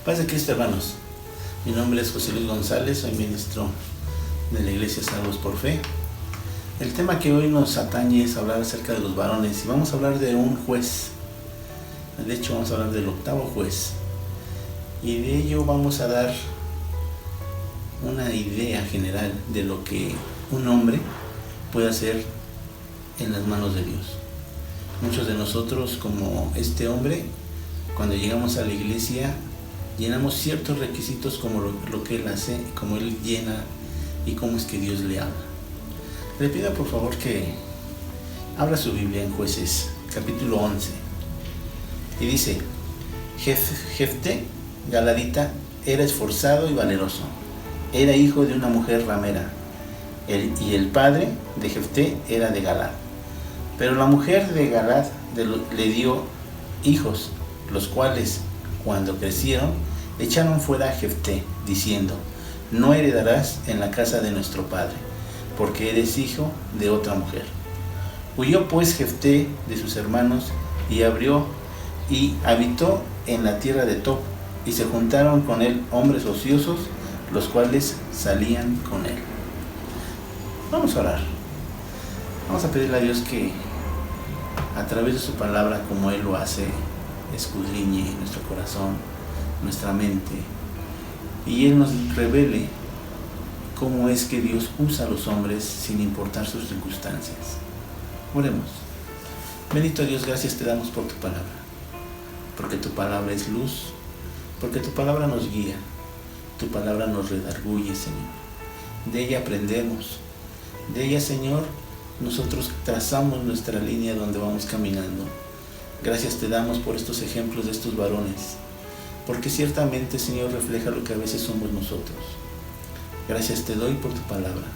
Paz de Cristo, hermanos. Mi nombre es José Luis González, soy ministro de la Iglesia Salvos por Fe. El tema que hoy nos atañe es hablar acerca de los varones y vamos a hablar de un juez. De hecho, vamos a hablar del octavo juez. Y de ello vamos a dar una idea general de lo que un hombre puede hacer en las manos de Dios. Muchos de nosotros, como este hombre, cuando llegamos a la iglesia, llenamos ciertos requisitos como lo que él hace, como él llena y cómo es que Dios le habla. Le pido por favor que abra su Biblia en Jueces, capítulo 11. Y dice: Jefté, galadita, era esforzado y valeroso. Era hijo de una mujer ramera. Y el padre de Jefté era de Galad. Pero la mujer de Galad le dio hijos, los cuales, cuando crecieron, echaron fuera a Jefté, diciendo: no heredarás en la casa de nuestro padre, porque eres hijo de otra mujer. Huyó pues Jefté de sus hermanos y habitó en la tierra de Tob, y se juntaron con él hombres ociosos, los cuales salían con él. Vamos a orar. Vamos a pedirle a Dios que a través de su palabra, como Él lo hace, escudriñe nuestro corazón, nuestra mente, y Él nos revele cómo es que Dios usa a los hombres sin importar sus circunstancias. Oremos. Bendito Dios, gracias te damos por tu palabra, porque tu palabra es luz, porque tu palabra nos guía, tu palabra nos redarguye, Señor. De ella aprendemos, de ella, Señor, nosotros trazamos nuestra línea donde vamos caminando. Gracias te damos por estos ejemplos de estos varones, porque ciertamente, Señor, refleja lo que a veces somos nosotros. Gracias te doy por tu palabra.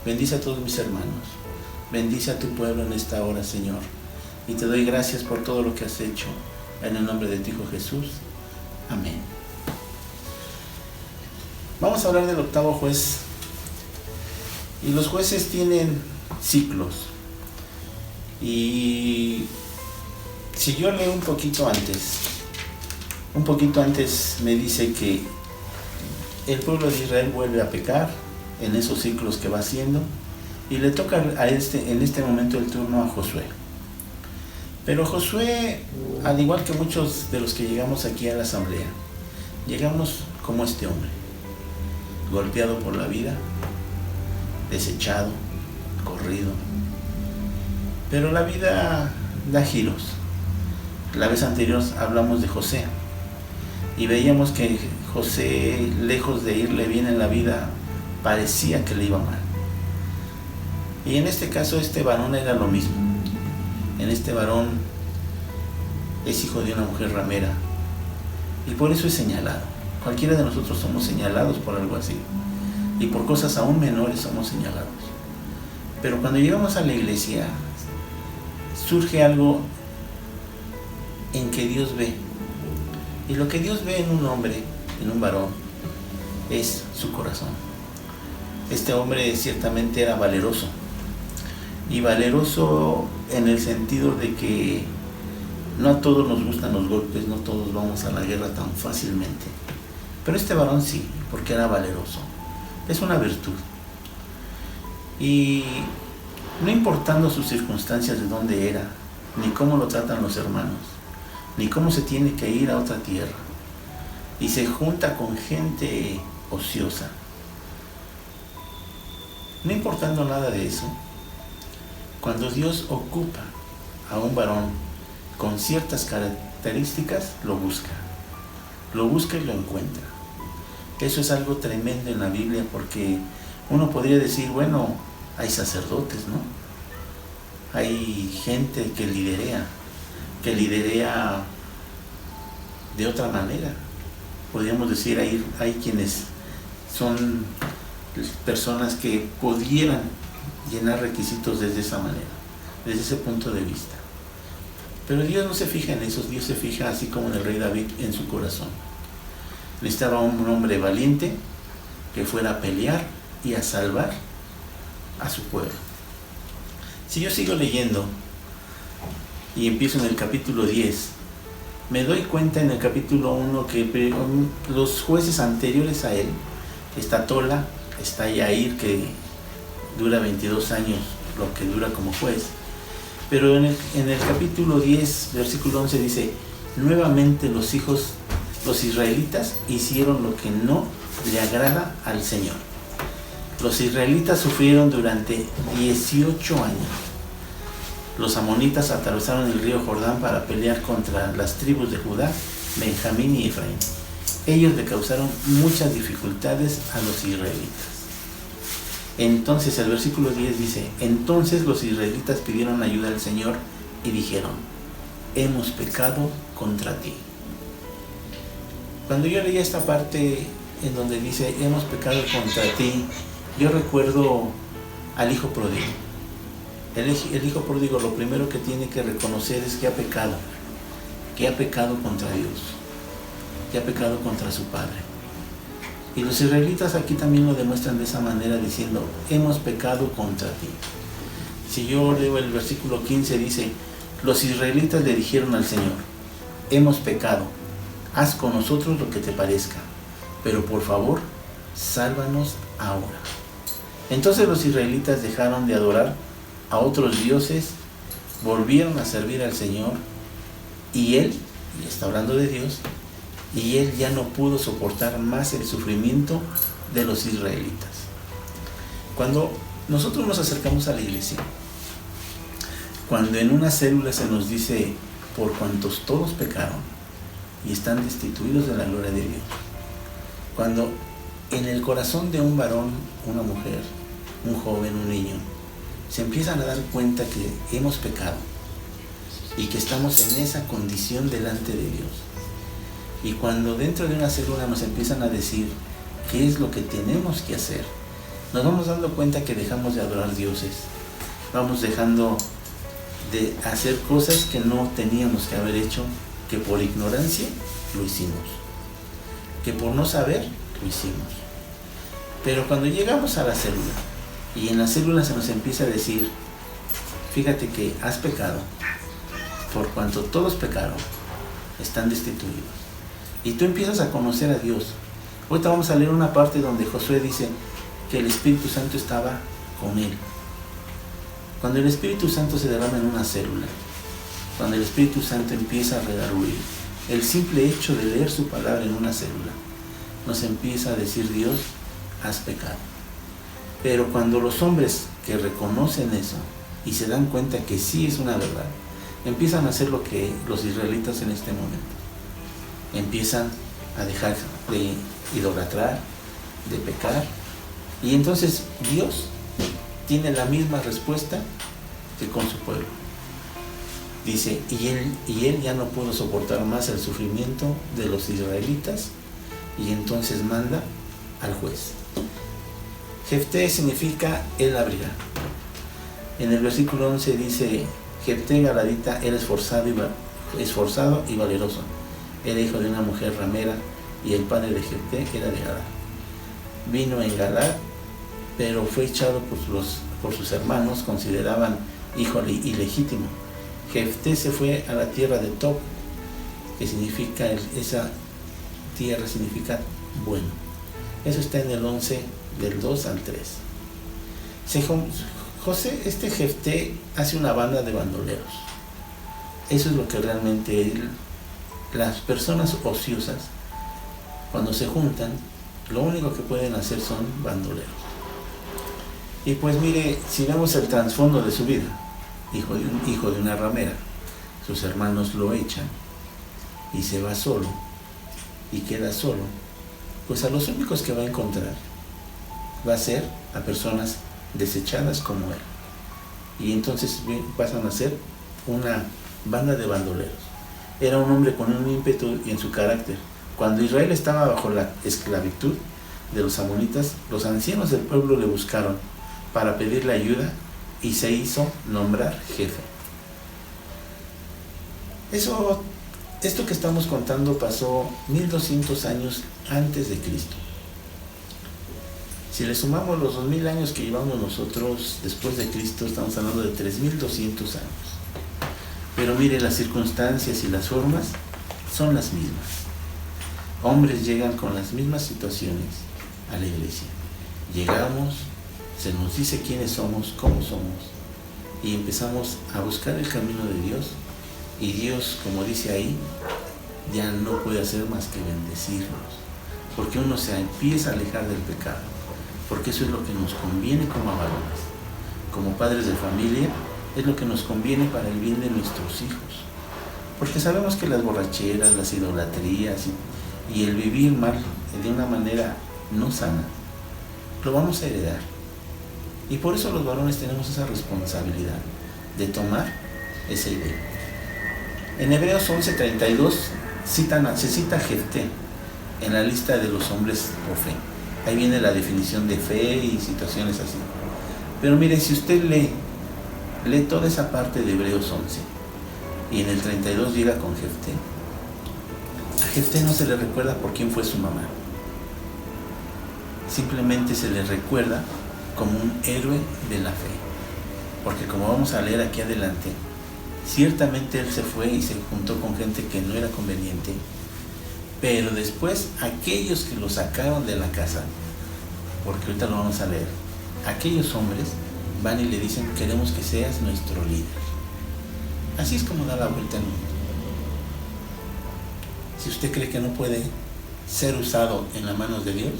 Bendice a todos mis hermanos, bendice a tu pueblo en esta hora, Señor, y te doy gracias por todo lo que has hecho, en el nombre de tu Hijo Jesús. Amén. Vamos a hablar del octavo juez. Y los jueces tienen ciclos. Y si yo leo un poquito antes me dice que el pueblo de Israel vuelve a pecar en esos ciclos que va haciendo, y le toca en este momento el turno a Josué. Pero Josué, al igual que muchos de los que llegamos aquí a la asamblea, llegamos como este hombre, golpeado por la vida, desechado, corrido. Pero la vida da giros. La vez anterior hablamos de José y veíamos que José, lejos de irle bien en la vida, parecía que le iba mal. Y en este caso este varón era lo mismo. En este varón es hijo de una mujer ramera y por eso es señalado. Cualquiera de nosotros somos señalados por algo así, y por cosas aún menores somos señalados. Pero cuando llegamos a la iglesia, surge algo en que Dios ve. Y lo que Dios ve en un hombre, en un varón, es su corazón. Este hombre ciertamente era valeroso. Y valeroso en el sentido de que no a todos nos gustan los golpes, no todos vamos a la guerra tan fácilmente. Pero este varón sí, porque era valeroso. Es una virtud. Y no importando sus circunstancias, de dónde era, ni cómo lo tratan los hermanos, ni cómo se tiene que ir a otra tierra, y se junta con gente ociosa. No importando nada de eso, cuando Dios ocupa a un varón con ciertas características, lo busca y lo encuentra. Eso es algo tremendo en la Biblia, porque uno podría decir, bueno, hay sacerdotes, ¿no? Hay gente que liderea de otra manera. Podríamos decir, hay quienes son personas que pudieran llenar requisitos desde esa manera, desde ese punto de vista. Pero Dios no se fija en eso. Dios se fija, así como en el rey David, en su corazón. Necesitaba un hombre valiente que fuera a pelear y a salvar a su pueblo. Si yo sigo leyendo y empiezo en el capítulo 10, Me doy cuenta en el capítulo 1 que los jueces anteriores a él, está Tola, está Yair, que dura 22 años, lo que dura como juez. Pero en el capítulo 10, versículo 11 dice, nuevamente los israelitas hicieron lo que no le agrada al Señor. Los israelitas sufrieron durante 18 años. Los amonitas atravesaron el río Jordán para pelear contra las tribus de Judá, Benjamín y Efraín. Ellos le causaron muchas dificultades a los israelitas. Entonces el versículo 10 dice, entonces los israelitas pidieron ayuda al Señor y dijeron, hemos pecado contra ti. Cuando yo leía esta parte en donde dice, hemos pecado contra ti, yo recuerdo al hijo pródigo. El hijo pródigo lo primero que tiene que reconocer es que ha pecado contra Dios, que ha pecado contra su padre. Y los israelitas aquí también lo demuestran de esa manera diciendo, hemos pecado contra ti. Si yo leo el versículo 15 dice, los israelitas le dijeron al Señor, hemos pecado, haz con nosotros lo que te parezca, pero por favor, sálvanos ahora. Entonces los israelitas dejaron de adorar a otros dioses, volvieron a servir al Señor, y Él, y está hablando de Dios, y Él ya no pudo soportar más el sufrimiento de los israelitas. Cuando nosotros nos acercamos a la iglesia, cuando en una célula se nos dice, por cuantos todos pecaron y están destituidos de la gloria de Dios, cuando en el corazón de un varón, una mujer, un joven, un niño, se empiezan a dar cuenta que hemos pecado y que estamos en esa condición delante de Dios. Y cuando dentro de una célula nos empiezan a decir qué es lo que tenemos que hacer, nos vamos dando cuenta que dejamos de adorar dioses, vamos dejando de hacer cosas que no teníamos que haber hecho, que por ignorancia lo hicimos, que por no saber lo hicimos. Pero cuando llegamos a la célula, y en la célula se nos empieza a decir, fíjate que has pecado, por cuanto todos pecaron, están destituidos. Y tú empiezas a conocer a Dios. Ahorita vamos a leer una parte donde Josué dice que el Espíritu Santo estaba con él. Cuando el Espíritu Santo se derrama en una célula, cuando el Espíritu Santo empieza a redarguir, el simple hecho de leer su palabra en una célula, nos empieza a decir, Dios, has pecado. Pero cuando los hombres que reconocen eso y se dan cuenta que sí es una verdad, empiezan a hacer lo que los israelitas en este momento. Empiezan a dejar de idolatrar, de pecar, y entonces Dios tiene la misma respuesta que con su pueblo. Dice, y él ya no pudo soportar más el sufrimiento de los israelitas, y entonces manda al juez. Jefté significa él abrirá. En el versículo 11 dice, Jefté Galadita era esforzado y valeroso. Era hijo de una mujer ramera, y el padre de Jefté era de Galad. Vino en Galad, pero fue echado por sus hermanos, consideraban hijo ilegítimo. Jefté se fue a la tierra de Tob, que significa, esa tierra significa bueno. Eso está en el 11, del 2 al 3. Jefté hace una banda de bandoleros. Eso es lo que realmente las personas ociosas, cuando se juntan, lo único que pueden hacer son bandoleros. Y pues mire, si vemos el trasfondo de su vida, hijo de una ramera, sus hermanos lo echan y se va solo y queda solo, pues a los únicos que va a encontrar va a ser a personas desechadas como él. Y entonces pasan a ser una banda de bandoleros. Era un hombre con un ímpetu en su carácter. Cuando Israel estaba bajo la esclavitud de los amonitas, los ancianos del pueblo le buscaron para pedirle ayuda y se hizo nombrar jefe. Esto que estamos contando pasó 1200 años antes de Cristo. Si le sumamos los 2000 años que llevamos nosotros después de Cristo, estamos hablando de 3200 años. Pero mire, las circunstancias y las formas son las mismas. Hombres llegan con las mismas situaciones a la iglesia. Llegamos, se nos dice quiénes somos, cómo somos, y empezamos a buscar el camino de Dios, y Dios, como dice ahí, ya no puede hacer más que bendecirnos, porque uno se empieza a alejar del pecado, porque eso es lo que nos conviene como varones, como padres de familia, es lo que nos conviene para el bien de nuestros hijos, porque sabemos que las borracheras, las idolatrías y el vivir mal de una manera no sana, lo vamos a heredar. Y por eso los varones tenemos esa responsabilidad de tomar esa idea. En Hebreos 11:32 se cita a Jefté en la lista de los hombres por fe. Ahí viene la definición de fe y situaciones así. Pero mire, si usted lee toda esa parte de Hebreos 11 y en el 32 llega con Jefté, a Jefté no se le recuerda por quién fue su mamá. Simplemente se le recuerda como un héroe de la fe. Porque como vamos a leer aquí adelante, ciertamente él se fue y se juntó con gente que no era conveniente, pero después aquellos que lo sacaron de la casa, porque ahorita lo vamos a leer, aquellos hombres van y le dicen: queremos que seas nuestro líder. Así es como da la vuelta el mundo. Si usted cree que no puede ser usado en las manos de Dios,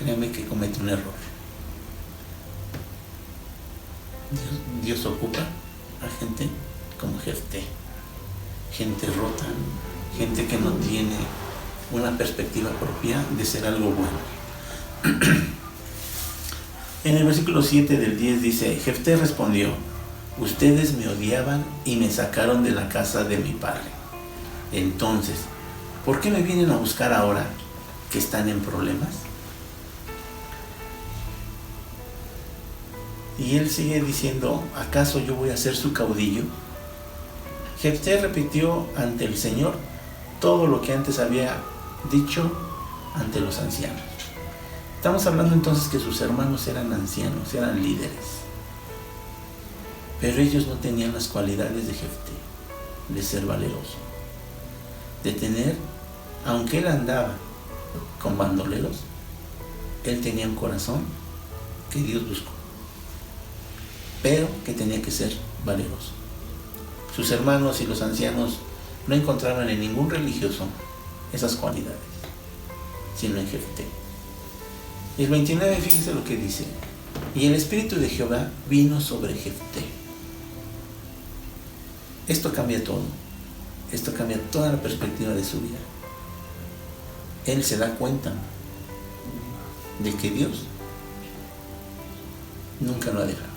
créame que comete un error. Dios ocupa a gente como Jefté, gente rota, gente que no tiene una perspectiva propia de ser algo bueno. En el versículo 7 del 10 dice: Jefté respondió: ustedes me odiaban y me sacaron de la casa de mi padre. Entonces, ¿por qué me vienen a buscar ahora que están en problemas? Y él sigue diciendo: ¿acaso yo voy a ser su caudillo? Jefté repitió ante el Señor todo lo que antes había dicho ante los ancianos. Estamos hablando entonces que sus hermanos eran ancianos, eran líderes. Pero ellos no tenían las cualidades de Jefté, de ser valeroso, de tener, aunque él andaba con bandoleros, él tenía un corazón que Dios buscó, pero que tenía que ser valeroso. Sus hermanos y los ancianos no encontraron en ningún religioso esas cualidades, sino en Jefté. Y el 29, fíjense lo que dice: y el Espíritu de Jehová vino sobre Jefté. Esto cambia todo. Esto cambia toda la perspectiva de su vida. Él se da cuenta de que Dios nunca lo ha dejado.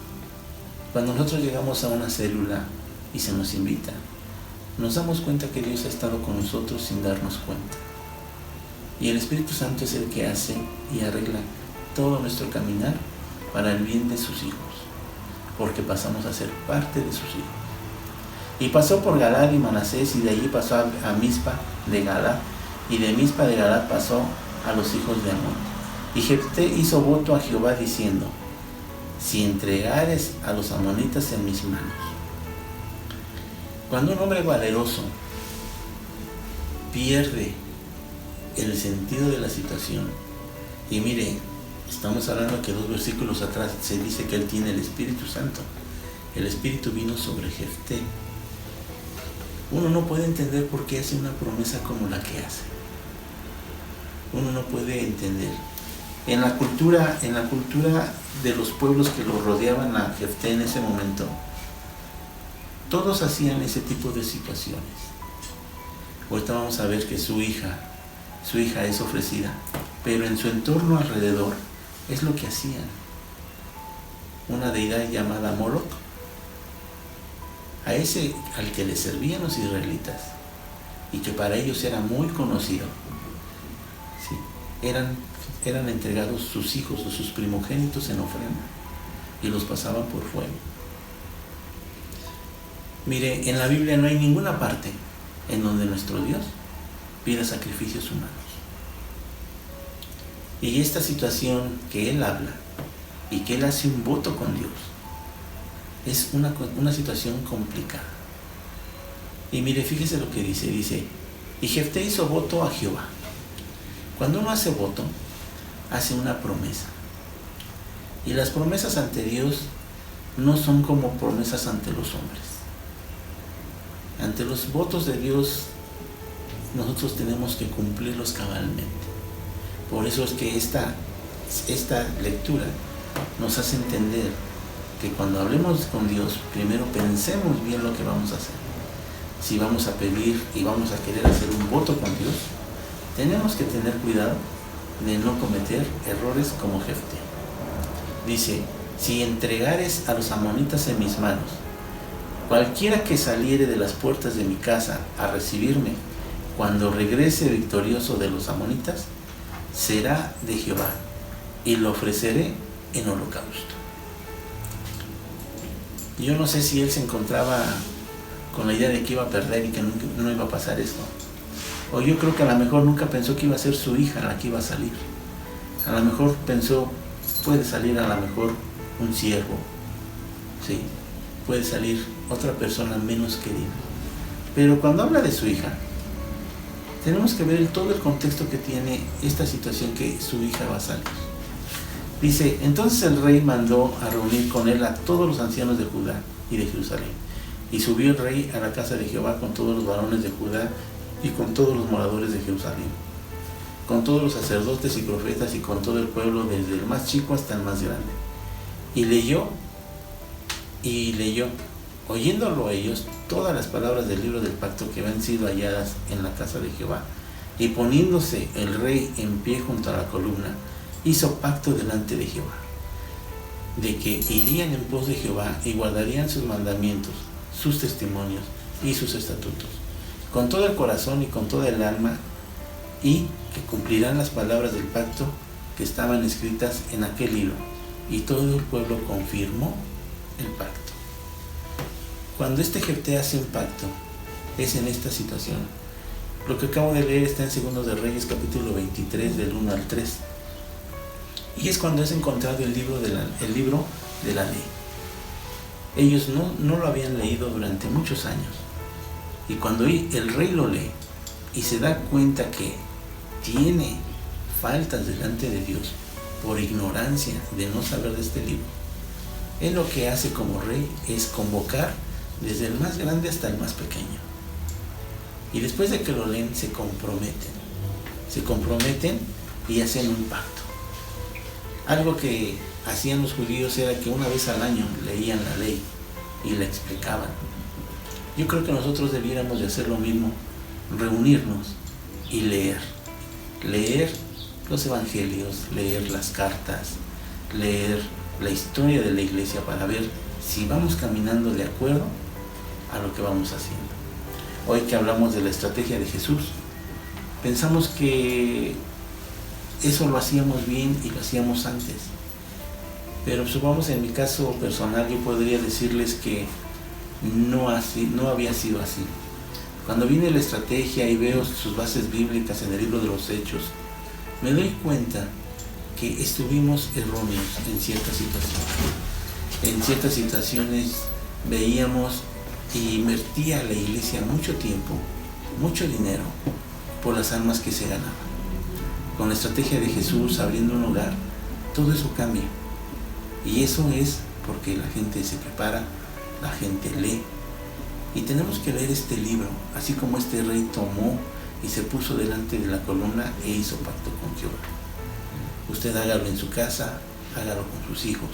Cuando nosotros llegamos a una célula y se nos invita, nos damos cuenta que Dios ha estado con nosotros sin darnos cuenta. Y el Espíritu Santo es el que hace y arregla todo nuestro caminar para el bien de sus hijos, porque pasamos a ser parte de sus hijos. Y pasó por Galad y Manasés, y de allí pasó a Mizpa de Galad, y de Mizpa de Galad pasó a los hijos de Amón. Y Jefté hizo voto a Jehová diciendo: si entregares a los amonitas en mis manos. Cuando un hombre valeroso pierde el sentido de la situación, y mire, estamos hablando que 2 versículos atrás se dice que él tiene el Espíritu Santo. El Espíritu vino sobre Jefté. Uno no puede entender por qué hace una promesa como la que hace. Uno no puede entender. En la cultura de los pueblos que lo rodeaban a Jefté en ese momento, todos hacían ese tipo de situaciones. Ahorita vamos a ver que su hija es ofrecida, pero en su entorno alrededor es lo que hacían. Una deidad llamada Moloch, a ese al que le servían los israelitas, y que para ellos era muy conocido, ¿sí? eran entregados sus hijos o sus primogénitos en ofrenda, y los pasaban por fuego. Mire, en la Biblia no hay ninguna parte en donde nuestro Dios pida sacrificios humanos. Y esta situación que Él habla y que Él hace un voto con Dios es una situación complicada. Y mire, fíjese lo que dice: Y Jefté hizo voto a Jehová. Cuando uno hace voto, hace una promesa. Y las promesas ante Dios no son como promesas ante los hombres. Ante los votos de Dios, nosotros tenemos que cumplirlos cabalmente. Por eso es que esta lectura nos hace entender que cuando hablemos con Dios, primero pensemos bien lo que vamos a hacer. Si vamos a pedir y vamos a querer hacer un voto con Dios, tenemos que tener cuidado de no cometer errores como Jefté. Dice: si entregares a los amonitas en mis manos, cualquiera que saliere de las puertas de mi casa a recibirme, cuando regrese victorioso de los amonitas, será de Jehová, y lo ofreceré en holocausto. Yo no sé si él se encontraba con la idea de que iba a perder y que no iba a pasar esto. O yo creo que a lo mejor nunca pensó que iba a ser su hija la que iba a salir. A lo mejor pensó, puede salir a lo mejor un siervo, sí, puede salir otra persona menos querida. Pero cuando habla de su hija, tenemos que ver todo el contexto que tiene esta situación, que su hija va a salir. Dice: entonces el rey mandó a reunir con él a todos los ancianos de Judá y de Jerusalén. Y subió el rey a la casa de Jehová con todos los varones de Judá y con todos los moradores de Jerusalén, con todos los sacerdotes y profetas y con todo el pueblo, desde el más chico hasta el más grande. Y leyó, oyéndolo ellos, todas las palabras del libro del pacto que habían sido halladas en la casa de Jehová. Y poniéndose el rey en pie junto a la columna, hizo pacto delante de Jehová, de que irían en pos de Jehová y guardarían sus mandamientos, sus testimonios y sus estatutos, con todo el corazón y con toda el alma, y que cumplirán las palabras del pacto que estaban escritas en aquel libro. Y todo el pueblo confirmó el pacto. Cuando este Jefté hace un pacto, es en esta situación. Lo que acabo de leer está en 2 de Reyes, capítulo 23, del 1 al 3. Y es cuando es encontrado el libro de la ley. Ellos no lo habían leído durante muchos años. Y cuando el rey lo lee y se da cuenta que tiene faltas delante de Dios por ignorancia de no saber de este libro, él lo que hace como rey es convocar desde el más grande hasta el más pequeño. Y después de que lo leen, se comprometen y hacen un pacto. Algo que hacían los judíos era que una vez al año leían la ley y la explicaban. Yo creo que nosotros debiéramos de hacer lo mismo, reunirnos y leer los evangelios, leer las cartas, leer la historia de la iglesia, para ver si vamos caminando de acuerdo a lo que vamos haciendo. Hoy que hablamos de la estrategia de Jesús, pensamos que eso lo hacíamos bien y lo hacíamos antes. Pero supongamos, en mi caso personal, yo podría decirles que no había sido así. Cuando viene la estrategia y veo sus bases bíblicas en el libro de los Hechos, me doy cuenta que estuvimos erróneos en ciertas situaciones. En ciertas situaciones veíamos y invertía la iglesia mucho tiempo, mucho dinero, por las almas que se ganaban. Con la estrategia de Jesús, abriendo un hogar, todo eso cambia. Y eso es porque la gente se prepara, la gente lee. Y tenemos que leer este libro, así como este rey tomó y se puso delante de la columna e hizo pacto con Jehová. Usted hágalo en su casa, hágalo con sus hijos.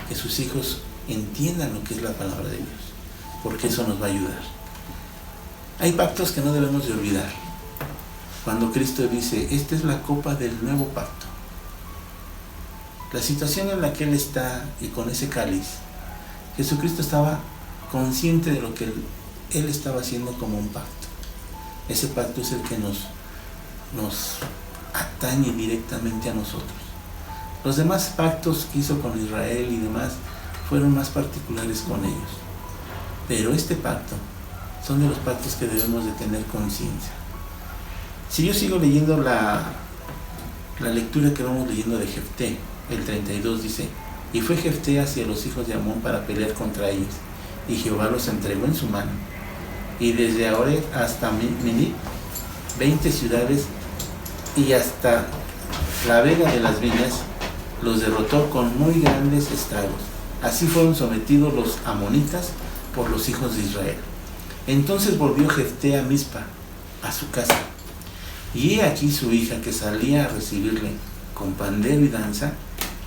Que sus hijos entiendan lo que es la palabra de Dios, porque eso nos va a ayudar. Hay pactos que no debemos de olvidar. Cuando Cristo dice: esta es la copa del nuevo pacto. La situación en la que Él está y con ese cáliz, Jesucristo estaba consciente de lo que Él estaba haciendo como un pacto. Ese pacto es el que nos atañe directamente a nosotros. Los demás pactos que hizo con Israel y demás fueron más particulares con ellos. Pero este pacto son de los pactos que debemos de tener conciencia. Si yo sigo leyendo la lectura que vamos leyendo de Jefté, el 32 dice: y fue Jefté hacia los hijos de Amón para pelear contra ellos, y Jehová los entregó en su mano. Y desde Oreb hasta Minit 20 ciudades y hasta la Vega de las Viñas los derrotó con muy grandes estragos. Así fueron sometidos los amonitas por los hijos de Israel. Entonces volvió Jefté a Mizpa, a su casa, y he aquí su hija que salía a recibirle con pandero y danza,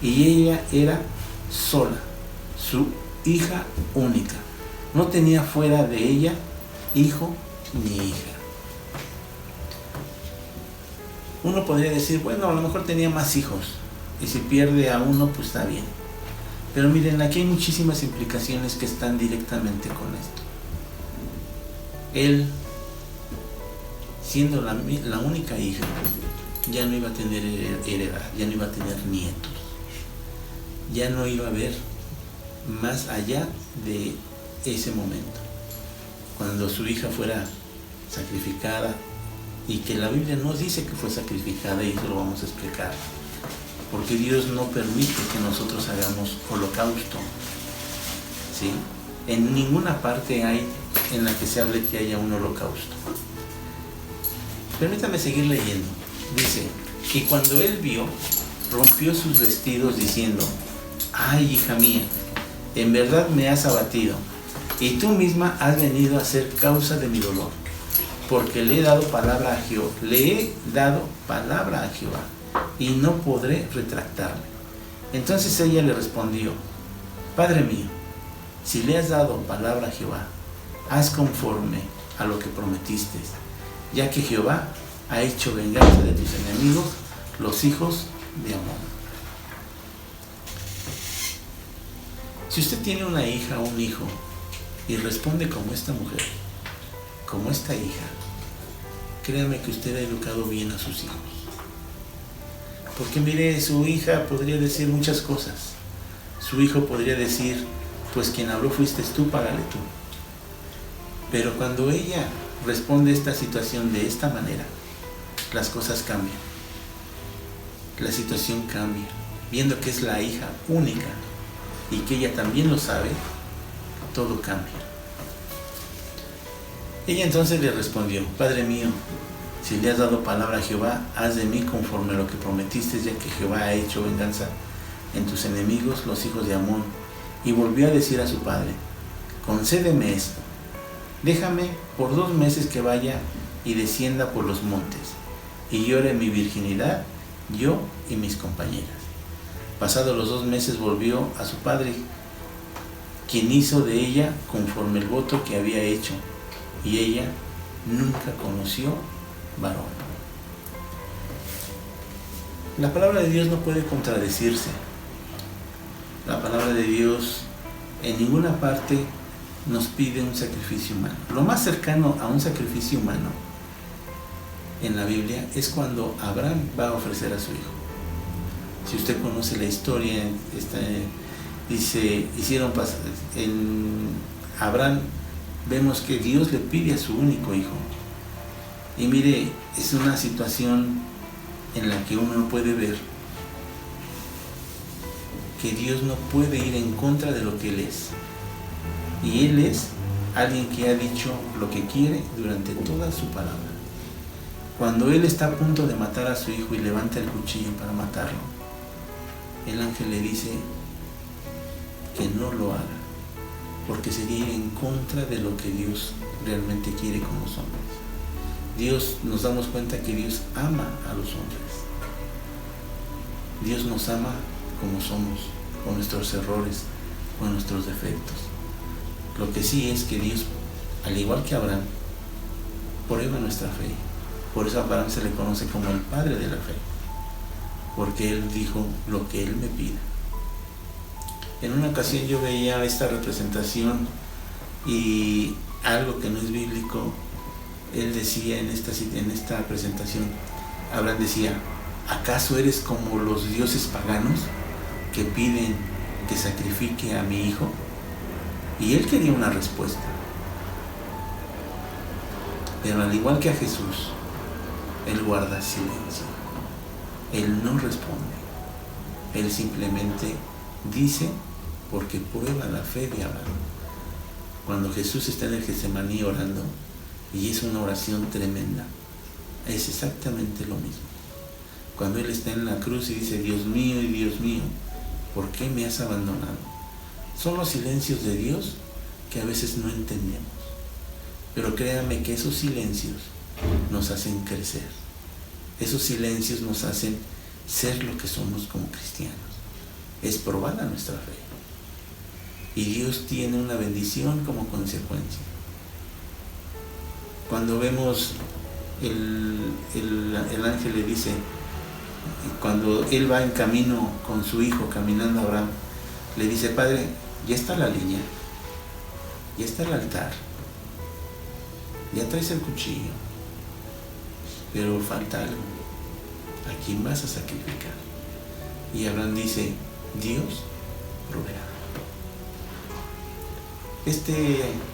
y ella era sola, su hija única. No tenía fuera de ella hijo ni hija. Uno podría decir, bueno, a lo mejor tenía más hijos, y si pierde a uno, pues está bien. Pero miren, aquí hay muchísimas implicaciones que están directamente con esto. Él, siendo la única hija, ya no iba a tener heredad, ya no iba a tener nietos, ya no iba a haber más allá de ese momento, cuando su hija fuera sacrificada, y que la Biblia no dice que fue sacrificada, y eso lo vamos a explicar, porque Dios no permite que nosotros hagamos holocausto, ¿sí? En ninguna parte hay en la que se hable que haya un holocausto. Permítame seguir leyendo. Dice, y cuando él vio, rompió sus vestidos diciendo, ay, hija mía, en verdad me has abatido, y tú misma has venido a ser causa de mi dolor, porque le he dado palabra a Jehová, y no podré retractarme. Entonces ella le respondió, Padre mío, si le has dado palabra a Jehová, haz conforme a lo que prometiste, ya que Jehová ha hecho venganza de tus enemigos, los hijos de Amón. Si usted tiene una hija o un hijo y responde como esta mujer, como esta hija, créame que usted ha educado bien a sus hijos. Porque mire, su hija podría decir muchas cosas. Su hijo podría decir, pues quien habló fuiste tú, págale tú. Pero cuando ella responde esta situación de esta manera, las cosas cambian. La situación cambia. Viendo que es la hija única y que ella también lo sabe, todo cambia. Ella entonces le respondió, Padre mío, si le has dado palabra a Jehová, haz de mí conforme a lo que prometiste, ya que Jehová ha hecho venganza en tus enemigos, los hijos de Amón. Y volvió a decir a su padre, concédeme esto, déjame por 2 meses que vaya y descienda por los montes, y llore mi virginidad, yo y mis compañeras. Pasados los 2 meses volvió a su padre, quien hizo de ella conforme el voto que había hecho, y ella nunca conoció varón. La palabra de Dios no puede contradecirse. La palabra de Dios en ninguna parte nos pide un sacrificio humano. Lo más cercano a un sacrificio humano en la Biblia es cuando Abraham va a ofrecer a su hijo. Si usted conoce la historia, dice, en Abraham vemos que Dios le pide a su único hijo. Y mire, es una situación en la que uno puede ver que Dios no puede ir en contra de lo que Él es. Y Él es alguien que ha dicho lo que quiere durante toda su palabra. Cuando Él está a punto de matar a su hijo y levanta el cuchillo para matarlo, el ángel le dice que no lo haga, porque sería ir en contra de lo que Dios realmente quiere con los hombres. Dios, nos damos cuenta que Dios ama a los hombres. Dios nos ama como somos, con nuestros errores, con nuestros defectos. Lo que sí es que Dios, al igual que Abraham, prueba nuestra fe. Por eso a Abraham se le conoce como el padre de la fe, porque él dijo lo que él me pida. En una ocasión yo veía esta representación y algo que no es bíblico. Él decía en esta presentación, Abraham decía, ¿acaso eres como los dioses paganos que piden que sacrifique a mi hijo? Y él quería una respuesta. Pero al igual que a Jesús, él guarda silencio. Él no responde. Él simplemente dice porque prueba la fe de Abraham. Cuando Jesús está en el Getsemaní orando, y es una oración tremenda, es exactamente lo mismo. Cuando Él está en la cruz y dice, Dios mío y Dios mío, ¿por qué me has abandonado? Son los silencios de Dios que a veces no entendemos. Pero créame que esos silencios nos hacen crecer. Esos silencios nos hacen ser lo que somos como cristianos. Es probada nuestra fe. Y Dios tiene una bendición como consecuencia. Cuando vemos el ángel le dice, cuando él va en camino con su hijo, caminando a Abraham, le dice, Padre, ya está la leña, ya está el altar, ya traes el cuchillo, pero falta algo. ¿A quién vas a sacrificar? Y Abraham dice, Dios proveerá.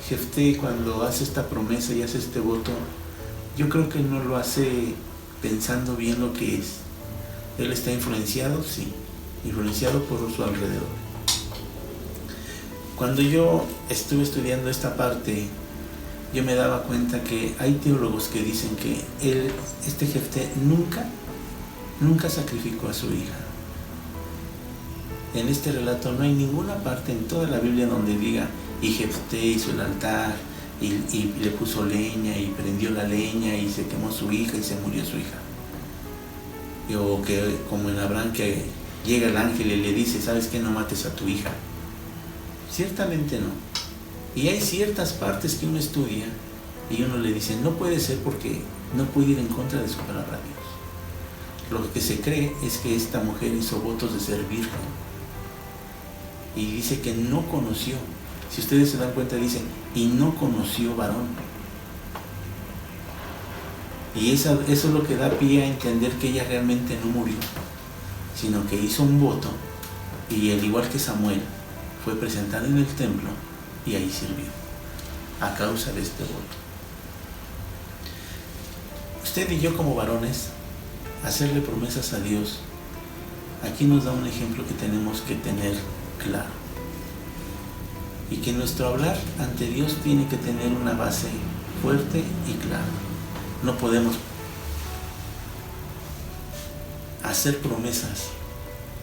Jefté, cuando hace esta promesa y hace este voto, yo creo que no lo hace pensando bien lo que es. Él está influenciado, sí, influenciado por su alrededor. Cuando yo estuve estudiando esta parte, yo me daba cuenta que hay teólogos que dicen que este Jefté nunca sacrificó a su hija. En este relato no hay ninguna parte en toda la Biblia donde diga, y Jefté hizo el altar, y le puso leña, y prendió la leña, y se quemó su hija, y se murió su hija. O que, como en Abraham, que llega el ángel y le dice, ¿sabes qué? No mates a tu hija. Ciertamente no. Y hay ciertas partes que uno estudia, y uno le dice, no puede ser porque no puede ir en contra de su palabra a Dios. Lo que se cree es que esta mujer hizo votos de ser virgen. Y dice que no conoció. Si ustedes se dan cuenta, dice, y no conoció varón. Y eso es lo que da pie a entender que ella realmente no murió, sino que hizo un voto, y al igual que Samuel, fue presentada en el templo y ahí sirvió, a causa de este voto. Usted y yo como varones, hacerle promesas a Dios, aquí nos da un ejemplo que tenemos que tener claro. Y que nuestro hablar ante Dios tiene que tener una base fuerte y clara. No podemos hacer promesas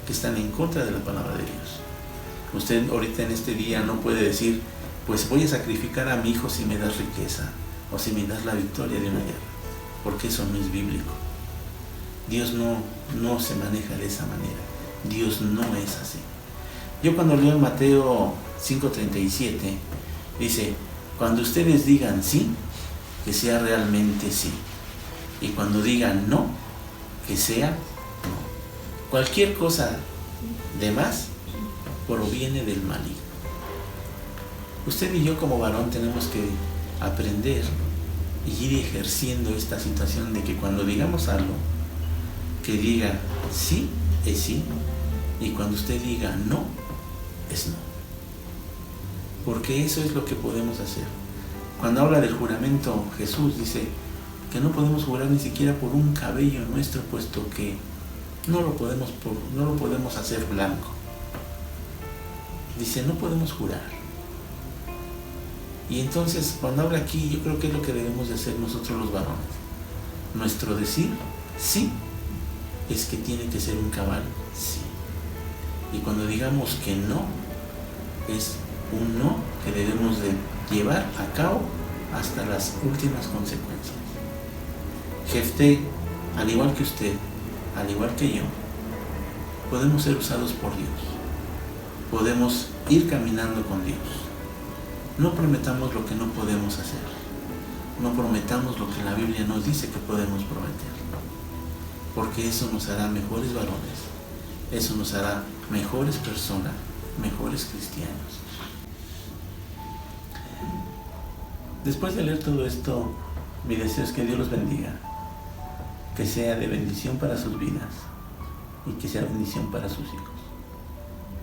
que están en contra de la palabra de Dios. Usted ahorita en este día no puede decir, pues voy a sacrificar a mi hijo si me das riqueza o si me das la victoria de una guerra, porque eso no es bíblico. Dios no se maneja de esa manera. Dios no es así. Yo cuando leo en Mateo 5:37, dice, cuando ustedes digan sí, que sea realmente sí. Y cuando digan no, que sea no. Cualquier cosa de más proviene del maligno. Usted y yo como varón tenemos que aprender y ir ejerciendo esta situación de que cuando digamos algo, que diga sí es sí, y cuando usted diga no, es no. Porque eso es lo que podemos hacer. Cuando habla del juramento, Jesús dice que no podemos jurar ni siquiera por un cabello nuestro, puesto que no lo podemos hacer blanco. Dice, no podemos jurar. Y entonces, cuando habla aquí, yo creo que es lo que debemos de hacer nosotros los varones. Nuestro decir sí es que tiene que ser un cabal sí. Y cuando digamos que no, es un no que debemos de llevar a cabo hasta las últimas consecuencias. Jefté, al igual que usted, al igual que yo, podemos ser usados por Dios. Podemos ir caminando con Dios. No prometamos lo que no podemos hacer. No prometamos lo que la Biblia nos dice que podemos prometer. Porque eso nos hará mejores varones. Eso nos hará mejores personas, mejores cristianos. Después de leer todo esto, mi deseo es que Dios los bendiga, que sea de bendición para sus vidas y que sea bendición para sus hijos.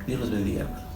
Dios los bendiga, hermanos.